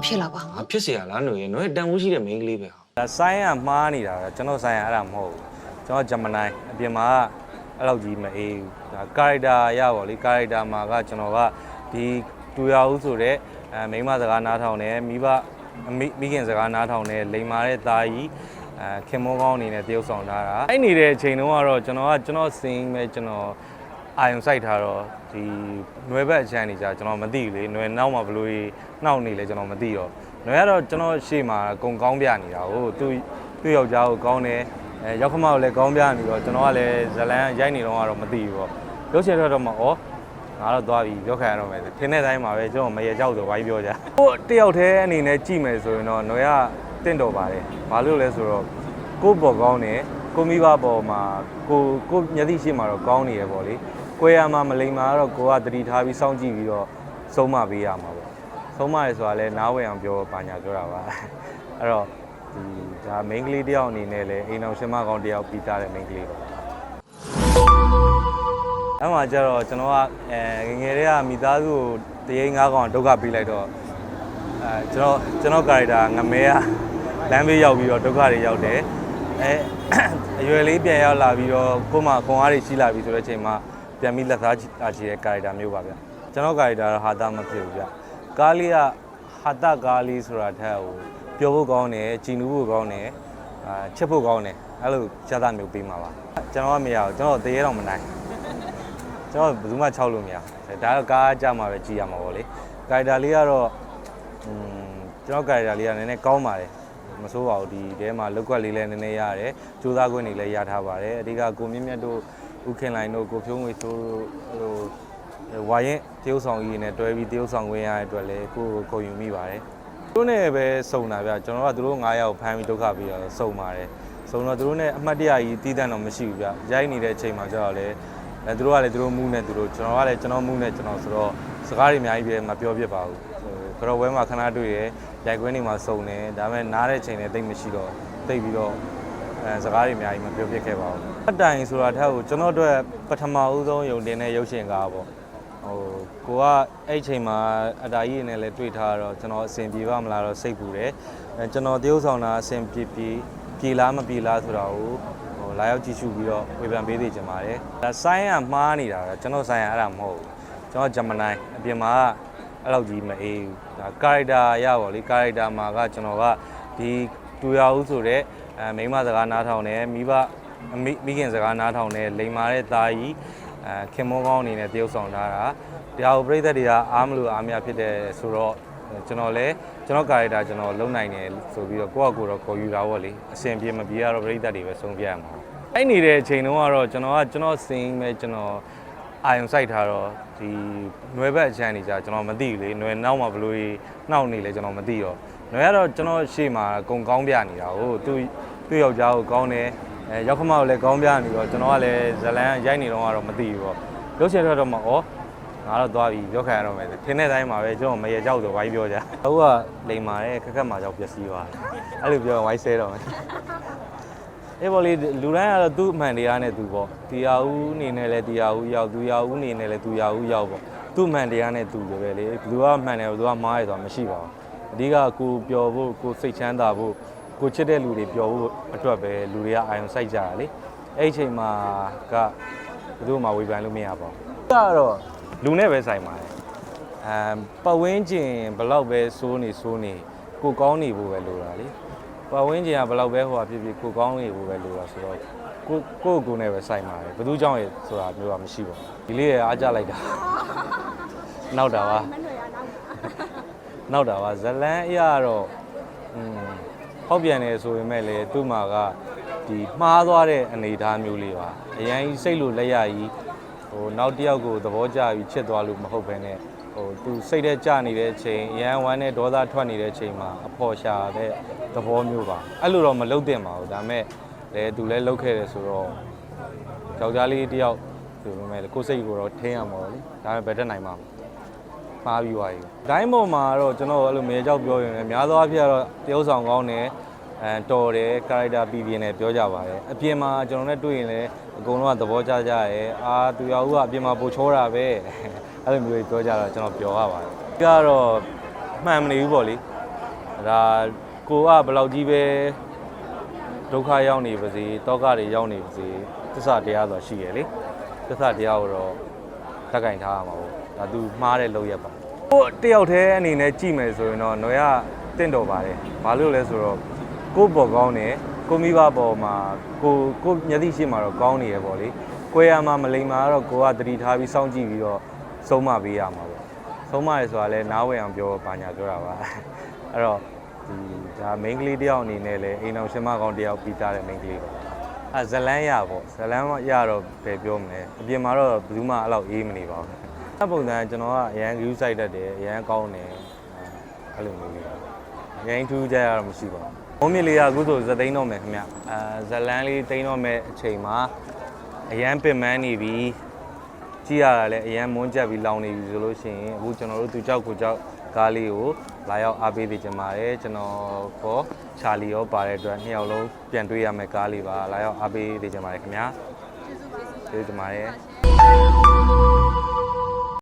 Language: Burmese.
ဖြစ်လာပါဘူးဖြစ်เสียလားຫนูရေຫนูတန်ဖိုးရှိတဲ့ main ကလေးပဲဟာဒါဆိုင်းကမှားနေတာပဲကျွန်တော်ဆိုင်းကအဲ့ဒါမဟုတ်ဘူးကျွန်တော်ဂျမနိုင်းအပြင်မှာအဲ့လောက်ကြီးမအေးဘူးဒါ character ရပါလေ character မှာကကျွန်တော်ကဒီတူရဦးဆိုတဲ့မိန်းမစကားနားထောင်တယ်မိဘမိခင်စကားနားထောင်တယ်လိန်မာတဲ့သားကြီးခင်မောကောင်းအနေနဲ့တရုပ်ဆောင်ထားတာအဲ့နေတဲ့အချိန်တုန်းကတော့ကျွန်တော်စင်းပဲကျွန်တော်အာယုံစိုက်ထားတော့ဒီနွယ်ဘက်အချမ်းနေကြကျွန်တော်မသိဘူးလေနွယ်နောက်မှာဘလို့နှောက်နေလဲကျွန်တော်မသိတော့နွယ်ကတော့ကျွန်တော်ရှေ့မှာကုံကောင်းပြနေတာဟိုသူ့ယောက်ျားကိုကောင်းတယ်ရောက်ခမကိုလည်းကောင်းပြနေတော့ကျွန်တော်ကလည်းဇလန်းရိုက်နေတော့ကတော့မသိဘူးပေါ့ရုပ်ရှင်တော့မှဩငါတော့သွားပြီပြောခံရတော့မယ်ထင်းတဲ့တိုင်းမှာပဲကျွန်တော်မရေကြောက်ဆိုဝိုင်းပြောကြဟိုတယောက်တည်းအနေနဲ့ကြည့်မယ်ဆိုရင်တော့နွယ်ကတင့်တော်ပါတယ်ဘာလို့လဲဆိုတော့ကိုယ့်ပေါ်ကောင်းတယ်ကိုမိဘပေါ်မှာကိုမျက်စိရှိမှတော့ကောင်းနေရပေါ့လေကိုရမှာမလိမ္မာတော့ကိုကတတိထားပြီးစောင့်ကြည့်ပြီးတော့ဆုံးမပေးရမှာပေါ့ဆုံးမရဲဆိုတာလဲနားဝင်အောင်ပြောပါညာပြောတာပါအဲ့တော့ဒီဒါ main ကလေးတယောက်အနေနဲ့လဲအိမ်အောင်ရှင်မကောင်းတယောက်ပြီးသားတဲ့ main ကလေးပါအဲ့မှာကျတော့ကျွန်တော်ကငယ်တွေကမိသားစုကိုတရေငါးကောင်ဒုက္ခပေးလိုက်တော့ကျွန်တော် character ငမဲကလမ်းဘေးရောက်ပြီးတော့ဒုက္ခတွေရောက်တယ်အရွယ်လေးပြန်ရောက်လာပြီးတော့ကိုမခွန်အားတွေရှိလာပြီဆိုတဲ့အချိန်မှာပြန်ပြီးလက်သားချီတဲ့ character မျိုးပါဗျကျွန်တော် character တော့ဟာတာမဖြစ်ဘူးဗျကားလေးကဟာတာကားလေးဆိုတာထက်ဟိုပျော်ဖို့ကောင်းတယ်ကြည်နူးဖို့ကောင်းတယ်ချစ်ဖို့ကောင်းတယ်အဲ့လိုခြားသားမျိုးပေးမှာပါကျွန်တော်ကမရဘူးကျွန်တော်တရေတော့မနိုင်ကျွန်တော်ဘယ်သူမှ6လို့မရဘူးဒါတော့ကားကြမှာပဲကြည်ရမှာပေါ့လေ character လေးကတော့ကျွန်တော် character လေးကနည်းနည်းကောင်းပါတယ်မဆိုးပါဘူးဒီထဲမှာလောက်ကွက်လေးလည်းနည်းနည်းရတယ်စူးစမ်းခွင့်တွေလည်းရထားပါတယ်အဓိကကိုမြင့်မြတ်တို့ဦးခင်လိုင်တို့ကိုဖြိုးငွေတို့ဟိုဝါရင်တရုပ်ဆောင်ကြီးနဲ့တွဲပြီးတရုပ်ဆောင်ခွင့်ရတဲ့အတွက်လည်းကိုယ်ကိုယူမိပါတယ်သူတို့နဲ့ပဲစုံတာဗျကျွန်တော်ကသူတို့9ယောက်ဖမ်းပြီးဒုက္ခပြီးတော့စုံပါတယ်စုံတော့သူတို့နဲ့အမှတ်တရကြီးတီးတန့်တော့မရှိဘူးဗျရိုက်နေတဲ့အချိန်မှာကျတော့လေသူတို့ကလည်းသူတို့မူးနဲ့သူတို့ကျွန်တော်ကလည်းကျွန်တော်မူးနဲ့ကျွန်တော်ဆိုတော့စကားတွေအများကြီးပဲမပြောပြပါဘူးကတော့ဝဲမှာခဏတွေ့ရရိုက်ခွင်းနေမှာစုံတယ်ဒါပေမဲ့နားတဲ့ချိန်လည်းတိတ်မရှိတော့တိတ်ပြီးတော့စကားတွေအများကြီးမပြောပြခဲ့ပါဘူးအတိုင်ဆိုတာထက်ကိုကျွန်တော်တို့ပထမဦးဆုံးယုံတင်တဲ့ရုပ်ရှင်ကားပေါ့ဟိုကိုကအဲ့ချိန်မှာအတားကြီးနဲ့လည်းတွေ့ထားတော့ကျွန်တော်အဆင်ပြေပါမလားတော့စိတ်ပူတယ်ကျွန်တော်တရုပ်ဆောင်တာအဆင်ပြေလားမပြေလားဆိုတာကိုဟိုလာရောက်ကြည့်ရှုပြီးတော့ဝေဖန်ပေးသေးချင်ပါတယ်ဒါဆိုင်းကမှားနေတာပဲကျွန်တော်ဆိုင်းကအဲ့ဒါမဟုတ်ဘူးကျွန်တော်ဂျမနိုင်းအပြင်မှာအဲ့လောက်ကြီးမအေးဘူးဒါ character ရပါလေ character မှာကကျွန်တော်ကဒီတူရဦးဆိုတဲ့မိန်းမစကားနားထောင်တယ်မိဘမိခင်စကားနားထောင်တယ်လိန်မာတဲ့သားကြီးခင်မောကောင်းအနေနဲ့တရုပ်ဆောင်ထားတာတရားဥပဒေတွေကအားမလို့အားမရဖြစ်တယ်ဆိုတော့ကျွန်တော် character ကျွန်တော်လုံနိုင်တယ်ဆိုပြီးတော့ကိုယ့်အကူတော့ခေါ်ယူတာပေါ့လေအဆင်ပြေမပြေတော့ပရိသတ်တွေပဲဆုံးပြရမှာအဲ့နေတဲ့အချိန်တုန်းကတော့ကျွန်တော်စင်းပဲကျွန်တော်အာယုံစိုက်ထားတော့ဒီနွယ်ဘက်အချမ်းနေကြကျွန်တော်မသိဘူးလေနွယ်နောက်မှာဘလို့နှောက်နေလဲကျွန်တော်မသိတော့နွယ်ကတော့ကျွန်တော်ရှေ့မှာကုံကောင်းပြနေတာဟိုသူ့ယောက်ျားကိုကောင်းတယ်ရောက်ခမကိုလည်းကောင်းပြနေတော့ကျွန်တော်ကလည်းဇလန်းရိုက်နေတော့ကတော့မသိဘူးပေါ့ရုပ်ရှင်တော့မှဩငါတော့သွားပြီပြောခံရတော့မယ်ထင်းတဲ့တိုင်းမှာပဲကျွန်တော်မရေကြောက်ဆိုဝိုင်းပြောကြဟိုကလိန်မာတဲ့ခက်မှာကြောက်ပျက်စီးသွားအဲ့လိုပြောဝိုင်းဆဲတော့မယ်အေးဘောလေးလူတိုင်းကတော့သူ့အမှန်တရားနဲ့သူပေါ့တရားဦးအနေနဲ့လည်းတရားဦးရောက်သူရဦးအနေနဲ့လည်းသူရဦးရောက်ပေါ့သူ့အမှန်တရားနဲ့သူပဲလေဘယ်သူကမှန်တယ်ဘယ်သူကမှားတယ်ဆိုတာမရှိပါဘူးအဓိကကိုပျော်ဖို့ကိုစိတ်ချမ်းသာဖို့ကိုချစ်တဲ့လူတွေပျော်ဖို့အတွက်ပဲလူတွေကအာရုံစိုက်ကြတာလေအဲ့ဒီအချိန်မှာကဘယ်သူမှဝေဖန်လို့မရပါဘူးကတော့လူနဲ့ပဲဆိုင်ပါတယ်ပတ်ဝန်းကျင်ဘလောက်ပဲစိုးနေကိုကောင်းနေဖို့ပဲလိုတာလေပတ်ဝန်းကျင်ကဘလောက်ပဲဟိုဖြစ်ဖြစ်ကိုကောင်းနေဖို့ပဲလိုတာဆိုတော့ကိုနဲ့ပဲဆိုင်ပါတယ်ဘယ်သူကြောင့်ရဆိုတာမျိုးကမရှိပါဘူးဒီလေးရအားကြလိုက်တာနောက်တာပါဇလန်းအရာတော့ဟောက်ပြန်နေဆိုပေမဲ့လေသူ့မှာကဒီမှားသွားတဲ့အနေအထားမျိုးလေးပါအရင်စိတ်လိုလက်ရကြီးဟိုနောက်တစ်ယောက်ကိုသဘောကျပြီးချစ်သွားလို့မဟုတ်ဘဲနဲ့ဟိုသူစိတ်ထဲကြနေတဲ့အချိန်ရန်ဝမ်းနဲ့ဒေါသထွက်နေတဲ့အချိန်မှာအဖော်ရှာတဲ့သဘောမျိုးပါအဲ့လိုတော့မလုပ်သင့်ပါဘူးဒါပေမဲ့လေသူလည်းလုပ်ခဲ့တယ်ဆိုတော့ယောက်ျားလေးတယောက်ဆိုပေမဲ့ကိုယ်စိတ်ကိုတော့ထင်းရမှာပေါ့လေဒါပေမဲ့ဘယ်တက်နိုင်မှာမှားပြီးသွားပြီဒိုင်းပေါ်မှာတော့ကျွန်တော်အဲ့လိုမေကြောက်ပြောရင်လည်းများသောအားဖြင့်တော့တရုပ်ဆောင်ကောင်းတယ်တော်တယ် character ပြီးပြင်းတယ်ပြောကြပါတယ်အပြင်မှာကျွန်တော်နဲ့တွေ့ရင်လည်းအကုန်လုံးကသဘောကျကြရဲသူရဦးကအပြင်မှာပိုချောတာပဲအဲ့လိုမျိုးပြောကြတော့ကျွန်တော်ပျော်ရပါတယ်ကတော့မှန်မနေဘူးပေါ့လေ ဒါကိုကဘယ်လောက်ကြီးပဲဒုက္ခရောက်နေပါစေတောကတွေရောက်နေပါစေသစ္စာတရားဆိုတာရှိရလေသစ္စာတရားကိုတော့တက်ကင်ထားရမှာပေါ့ဒါသူမှားတဲ့လောက်ရက်ပါကိုတယောက်တည်းအနေနဲ့ကြည့်မယ်ဆိုရင်တော့နော်ရတင့်တော်ပါတယ်ဘာလို့လဲဆိုတော့ကိုပေါ်ကောင်းတယ်ကိုမိဘပေါ်မှာကိုမျက်စိရှိမှတော့ကောင်းနေရပေါ့လေကိုရမှာမလိမ္မာတော့ကိုကတတိထားပြီးစောင့်ကြည့်ပြီးတော့ဆုံးမပေးရမှာပေါ့ဆုံးမရဲဆိုတာလဲနားဝင်အောင်ပြောပါညာပြောတာပါအဲ့တော့ဒါ main ကလေးတယောက်အနေနဲ့လဲအိမ်အောင်ရှင်မကောင်းတယောက်ပြီးသားတဲ့ main ကလေးပါအဲဇလန်းရပေါ့ဇလန်းရတော့ဘယ်ပြောမလဲအပြင်မှာတော့ဘယ်သူမှအဲ့လောက်အေးမနေပါဘူးအဲ့ပုံစံကျွန်တော်ကအရန် view site တတ်တယ်အရန်ကောင်းတယ်အဲ့လိုမျိုးလေးအရန်ထူးကြရတော့မရှိပါဘူးဘုံမြစ်လေးကအခုဆိုဇသိန်းတော့မယ်ခင်ဗျဇလန်းလေးသိန်းတော့မယ်အချိန်မှာအရန်ပင်ပန်းနေပြီကြည့်ရတာလည်းအရန်မွန်းကြက်ပြီးလောင်နေပြီဆိုလို့ရှိရင်အခုကျွန်တော်တို့သူကြောက်ကိုကြောက်ကားလေးကိုလာရောက်အားပေးပေးကြပါတယ်ကျွန်တော်ကိုချာလီရောပါတဲ့အတွက်နှစ်ယောက်လုံးပြန်တွေ့ရမယ်ကားလေးပါလာရောက်အားပေးပေးကြပါတယ်ခင်ဗျာကျေးဇူးတင်ပါတယ်